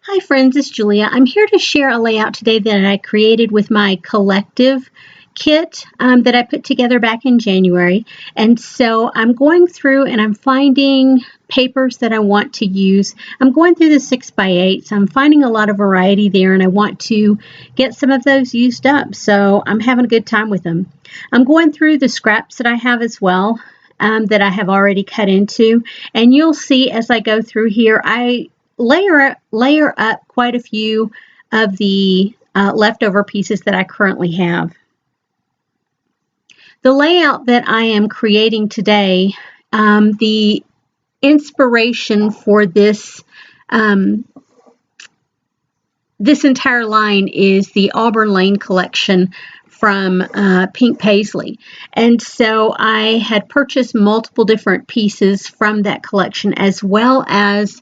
Hi friends, it's Julia. I'm here to share a layout today that I created with my collective kit that I put together back in January. And so I'm going through and I'm finding papers that I want to use. I'm going through the 6x8, so I'm finding a lot of variety there and I want to get some of those used up. So I'm having a good time with them. I'm going through the scraps that I have as well. That I have already cut into, and you'll see as I go through here, I layer up quite a few of the leftover pieces that I currently have. The layout that I am creating today, the inspiration for this this entire line is the Auburn Lane collection from Pink Paisley. And so I had purchased multiple different pieces from that collection, as well as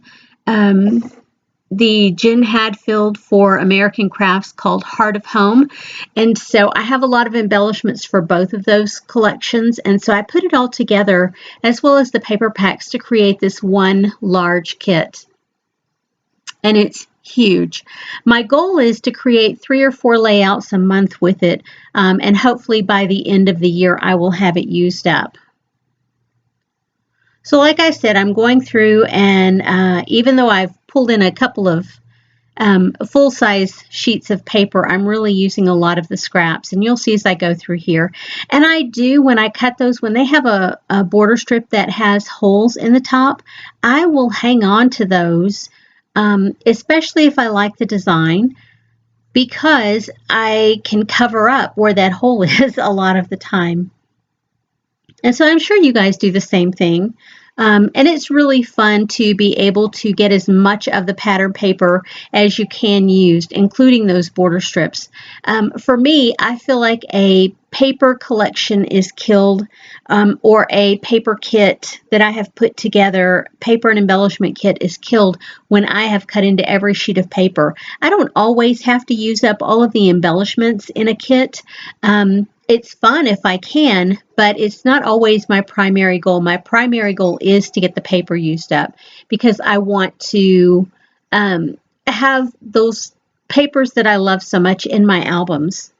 the Jen Hadfield for American Crafts called Heart of Home. And so I have a lot of embellishments for both of those collections. And so I put it all together, as well as the paper packs, to create this one large kit. And it's huge. My goal is to create 3 or 4 layouts a month with it, and hopefully by the end of the year I will have it used up. So like I said, I'm going through, and even though I've pulled in a couple of full-size sheets of paper, I'm really using a lot of the scraps, and you'll see as I go through here. And I do, when I cut those, when they have a border strip that has holes in the top, I will hang on to those, especially if I like the design, because I can cover up where that hole is a lot of the time. And so I'm sure you guys do the same thing. And it's really fun to be able to get as much of the pattern paper as you can use, including those border strips. For me, I feel like a paper collection is killed, or a paper kit that I have put together, paper and embellishment kit, is killed when I have cut into every sheet of paper. I don't always have to use up all of the embellishments in a kit. It's fun if I can, but it's not always my primary goal. My primary goal is to get the paper used up, because I want to have those papers that I love so much in my albums.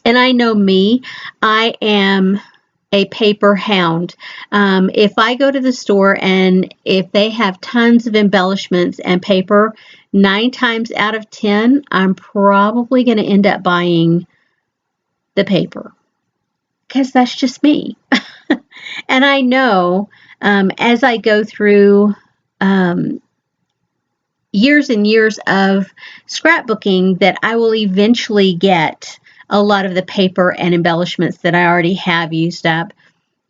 And I know me, I am a paper hound. If I go to the store and if they have tons of embellishments and paper, 9 times out of 10, I'm probably going to end up buying the paper, because that's just me. And I know as I go through years and years of scrapbooking that I will eventually get a lot of the paper and embellishments that I already have used up.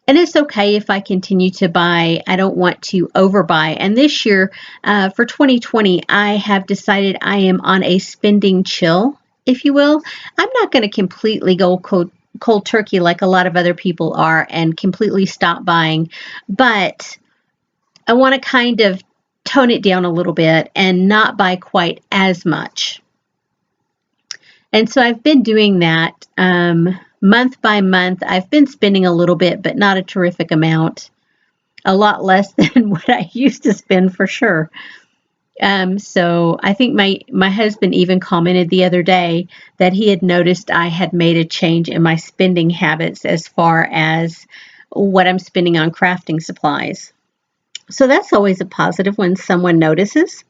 And it's okay if I continue to buy. I don't want to overbuy. And this year, for 2020, I have decided I am on a spending chill, if you will. I'm not going to completely go cold turkey like a lot of other people are and completely stop buying, but I want to kind of tone it down a little bit and not buy quite as much. And so I've been doing that month by month. I've been spending a little bit, but not a terrific amount. A lot less than what I used to spend, for sure. So I think my husband even commented the other day that he had noticed I had made a change in my spending habits as far as what I'm spending on crafting supplies. So that's always a positive when someone notices.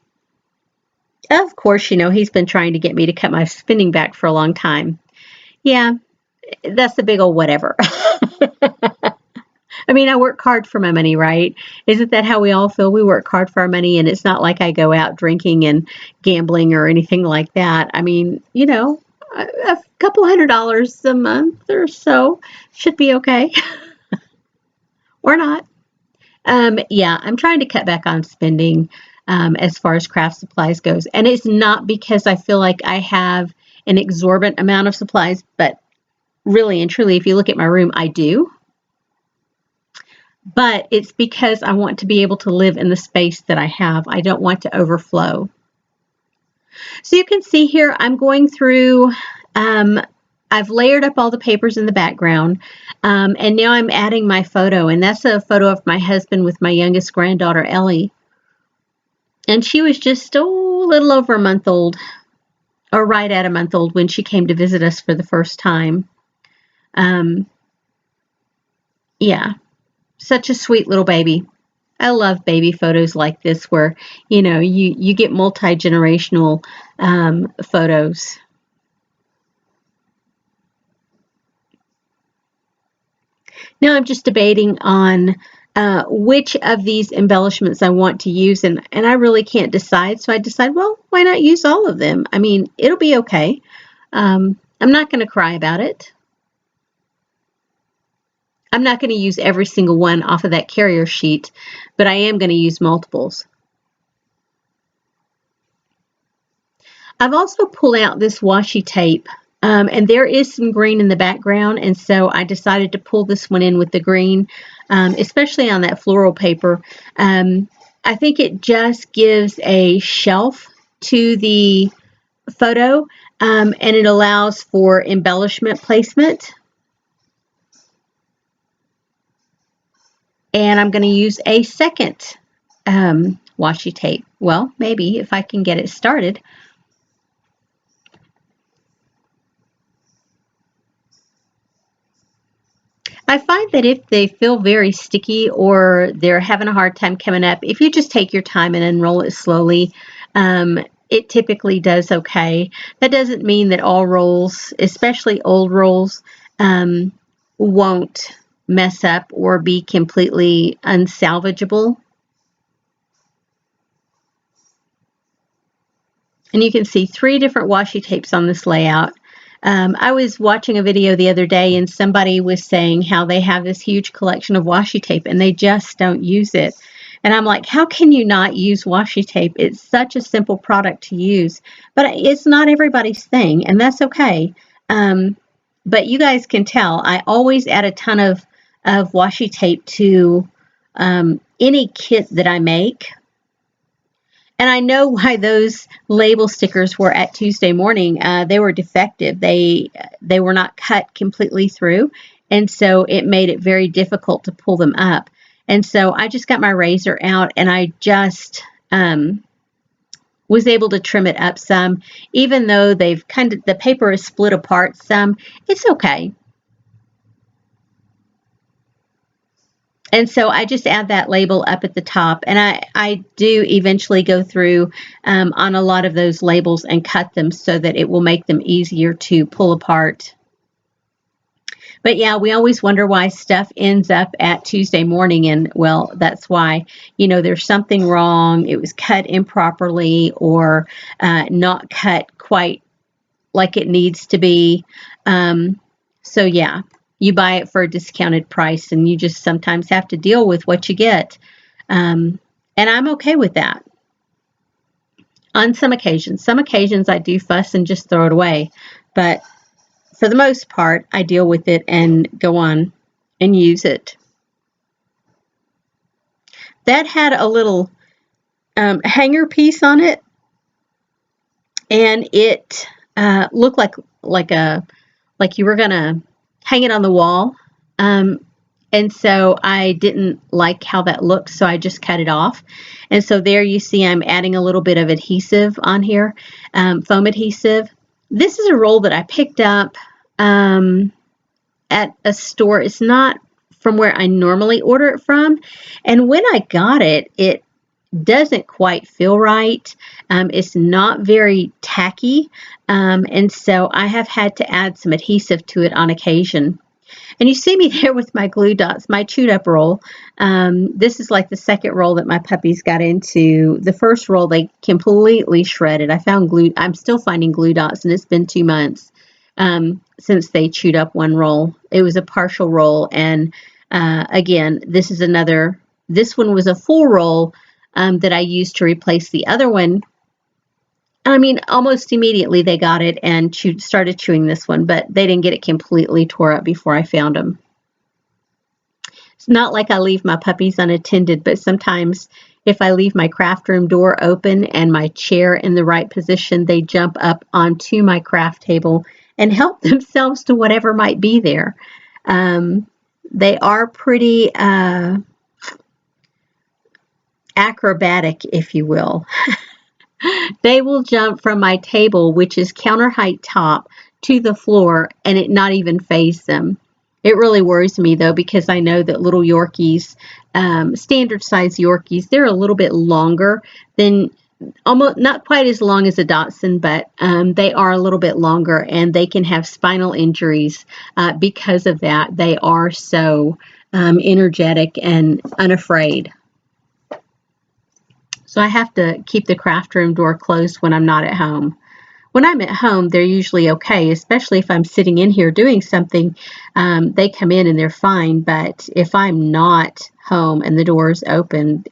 Of course, you know, he's been trying to get me to cut my spending back for a long time. Yeah, that's the big old whatever. I mean, I work hard for my money, right? Isn't that how we all feel? We work hard for our money, and it's not like I go out drinking and gambling or anything like that. I mean, you know, a couple $100 a month or so should be okay. Or not. Yeah, I'm trying to cut back on spending as far as craft supplies goes. And it's not because I feel like I have an exorbitant amount of supplies, but really and truly, if you look at my room, I do. But it's because I want to be able to live in the space that I have. I don't want to overflow. So you can see here, I'm going through, I've layered up all the papers in the background, and now I'm adding my photo, and that's a photo of my husband with my youngest granddaughter, Ellie. And she was just a little over a month old, or right at a month old, when she came to visit us for the first time. Yeah, such a sweet little baby. I love baby photos like this where, you get multi-generational photos. Now I'm just debating on which of these embellishments I want to use, and I really can't decide. So I decide, well, why not use all of them? I mean, it'll be okay. I'm not going to cry about it. I'm not going to use every single one off of that carrier sheet, but I am going to use multiples. I've also pulled out this washi tape, and there is some green in the background, and so I decided to pull this one in with the green, especially on that floral paper. I think it just gives a shelf to the photo, and it allows for embellishment placement. And I'm going to use a second washi tape. Well, maybe if I can get it started. I find that if they feel very sticky or they're having a hard time coming up, if you just take your time and unroll it slowly, it typically does okay. That doesn't mean that all rolls, especially old rolls, won't mess up or be completely unsalvageable. And you can see 3 different washi tapes on this layout. I was watching a video the other day and somebody was saying how they have this huge collection of washi tape and they just don't use it. And I'm like, how can you not use washi tape? It's such a simple product to use, but it's not everybody's thing, and that's okay. But you guys can tell, I always add a ton of washi tape to any kit that I make. And I know why those label stickers were at Tuesday Morning. They were defective. They were not cut completely through, and so it made it very difficult to pull them up. And so I just got my razor out, and I just was able to trim it up some. Even though the paper is split apart some, it's okay. And so I just add that label up at the top, and I do eventually go through on a lot of those labels and cut them so that it will make them easier to pull apart. But yeah, we always wonder why stuff ends up at Tuesday Morning, and well, that's why, there's something wrong. It was cut improperly or not cut quite like it needs to be. So yeah. You buy it for a discounted price, and you just sometimes have to deal with what you get. And I'm okay with that. On some occasions I do fuss and just throw it away. But for the most part, I deal with it and go on and use it. That had a little hanger piece on it, and it looked like you were going to hang it on the wall. And so I didn't like how that looked, so I just cut it off. And so there you see I'm adding a little bit of adhesive on here, foam adhesive. This is a roll that I picked up at a store. It's not from where I normally order it from. And when I got it, it doesn't quite feel right. It's not very tacky, and so I have had to add some adhesive to it on occasion. And you see me there with my glue dots, my chewed up roll. This is like the second roll that my puppies got into. The first roll they completely shredded. I'm still finding glue dots, and it's been 2 months since they chewed up one roll. It was a partial roll, and again, this one was a full roll that I used to replace the other one. I mean, almost immediately they got it and started chewing this one, but they didn't get it completely tore up before I found them. It's not like I leave my puppies unattended, but sometimes if I leave my craft room door open and my chair in the right position, they jump up onto my craft table and help themselves to whatever might be there. They are pretty acrobatic, if you will. They will jump from my table, which is counter height top, to the floor and it not even faze them. It really worries me though, because I know that little Yorkies, standard size Yorkies, they're a little bit longer than, almost not quite as long as a Dachshund, but they are a little bit longer and they can have spinal injuries because of that. They are so energetic and unafraid. So I have to keep the craft room door closed when I'm not at home. When I'm at home, they're usually okay, especially if I'm sitting in here doing something. They come in and they're fine, but if I'm not home and the door is open,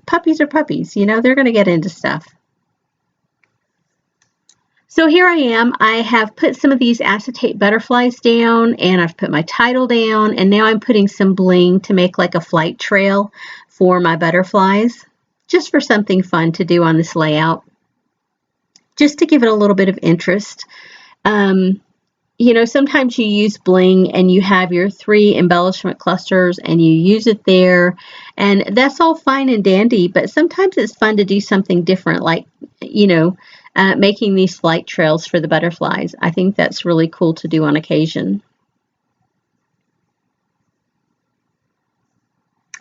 puppies are puppies, you know, they're going to get into stuff. So here I am. I have put some of these acetate butterflies down and I've put my title down, and now I'm putting some bling to make like a flight trail for my butterflies, just for something fun to do on this layout, just to give it a little bit of interest. You know, sometimes you use bling and you have your 3 embellishment clusters and you use it there, and that's all fine and dandy, but sometimes it's fun to do something different, like, you know, making these flight trails for the butterflies. I think that's really cool to do on occasion.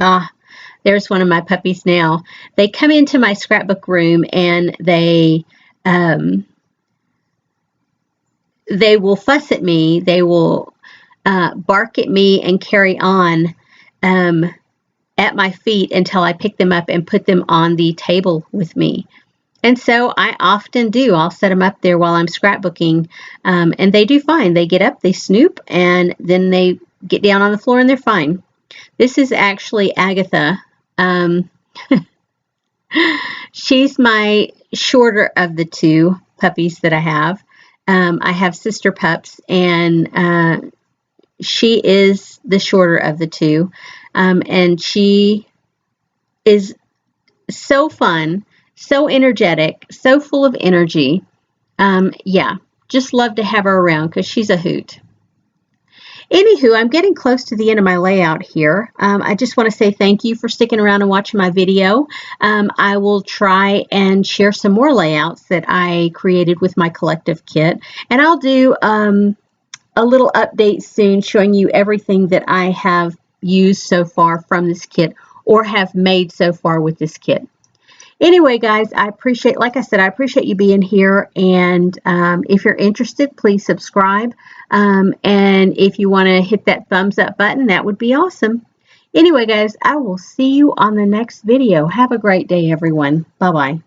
Ah, there's one of my puppies now. They come into my scrapbook room and they will fuss at me. They will bark at me and carry on at my feet until I pick them up and put them on the table with me. And so I often do. I'll set them up there while I'm scrapbooking, and they do fine. They get up, they snoop, and then they get down on the floor and they're fine. This is actually Agatha. She's my shorter of the 2 puppies that I have. I have sister pups, and she is the shorter of the 2, and she is so fun, so energetic, so full of energy. Yeah, just love to have her around because she's a hoot. Anywho, I'm getting close to the end of my layout here. I just want to say thank you for sticking around and watching my video. I will try and share some more layouts that I created with my collective kit, and I'll do a little update soon showing you everything that I have used so far from this kit or have made so far with this kit. Anyway, guys, I appreciate, like I said, I appreciate you being here. And if you're interested, please subscribe. And if you want to hit that thumbs up button, that would be awesome. Anyway, guys, I will see you on the next video. Have a great day, everyone. Bye-bye.